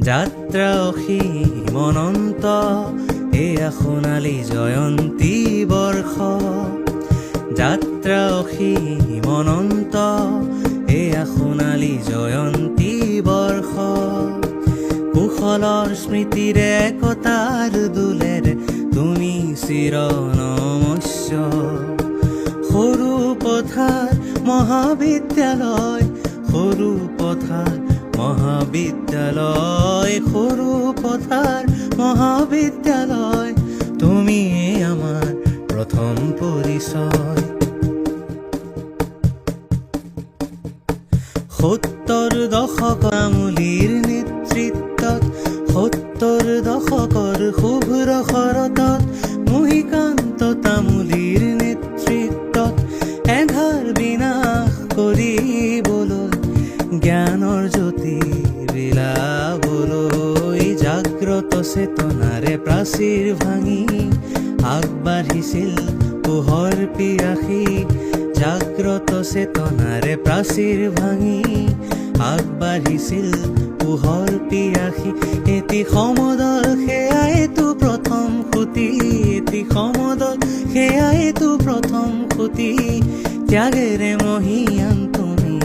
যাত্ৰা অসীম অনন্ত, এয়া সোণালী জয়ন্তী বৰ্ষ। যাত্ৰা অসীম অনন্ত, এয়া সোণালী জয়ন্তী বৰ্ষ। কুশলৰ স্মৃতিৰে একতাৰ দোলেৰে তুমি চিৰ নমস্য। সৰু পথাৰ মহাবিদ্যালয়, সৰু পথাৰ মহাবিদ্যালয়, সৰু পথাৰ মহাবিদ্যালয়, তুমিয়ে আমাৰ প্ৰথম পৰিচয়। ৭০ দশক আমূলীৰ নেতৃত্বত, ৭০ দশকৰ শুভ্ৰ শৰতত, মহিকান্ত তামুলীৰ নেতৃত্বত এধাৰ বিনাশ কৰিবলৈ, জ্ঞানৰ জ্যোতি বিলাবলৈ, জাগ্ৰত চেতনাৰে প্ৰাচীৰ ভাঙি আগবাঢ়িছিল পোহৰ পিয়াসী। জাগ্ৰত চেতনাৰে প্ৰাচীৰ ভাঙি আগবাঢ়িছিল পোহৰ পিয়াসী। এটি সমদল সেয়াইতো প্ৰথম খুঁটি, এটি সমদল সেয়াইতো প্ৰথম খুঁটি, ত্যাগেৰে মহীয়ান তুমি।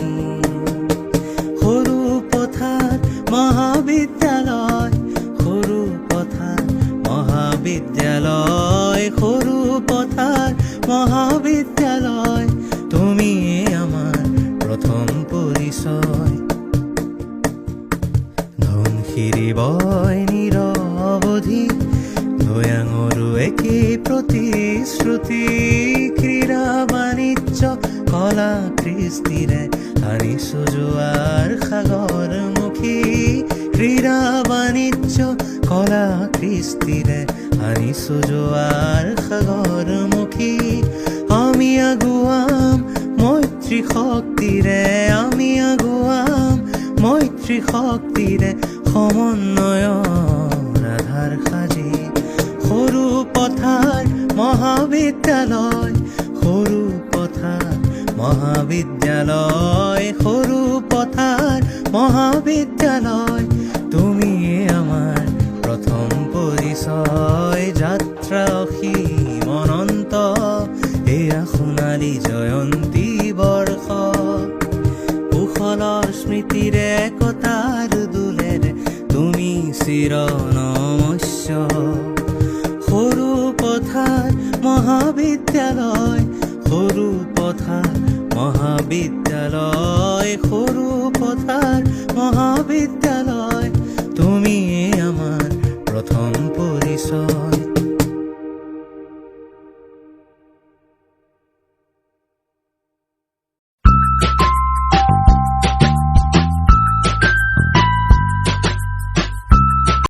সৰু পথাৰ মহাবিদ্যালয়, সৰু পথাৰ মহাবিদ্যালয়, সৰু পথাৰ মহাবিদ্যালয়, তুমিয়ে আমাৰ প্ৰথম পৰিচয়। ধনশিৰি বয় নিৰৱধি, দয়াঙৰো একেই প্ৰতিশ্ৰুতি। ক্ৰীড়া বাণিজ্য কলা কৃষ্টিৰে আনিছো জোৱাৰ সাগৰমুখী। ক্ৰীড়া বাণিজ্য কলা কৃষ্টিৰে আনিছো জোৱাৰ সাগৰমুখী। আমি আগুৱাম মৈত্ৰী শক্তিৰে, আমি আগুৱাম মৈত্ৰী শক্তিৰে, সমন্বয়ৰ আধাৰ সাজি। সৰু পথাৰ মহাবিদ্যালয়, সৰু পথাৰ মহাবিদ্যালয়, সৰু পথাৰ মহাবিদ্যালয়, তুমিয়ে আমাৰ প্ৰথম পৰিচয়। যাত্ৰা অসীম অনন্ত, এয়া সোণালী জয়ন্তী বৰ্ষ। কুশলৰ স্মৃতিৰে একতাৰ দোলেৰে তুমি চিৰ নমস্য। সৰু পথাৰ মহাবিদ্যালয়, সৰু পথাৰ মহাবিদ্যালয়, সৰু পথাৰ মহাবিদ্যালয়, তুমিয়ে আমাৰ প্ৰথম পৰিচয়।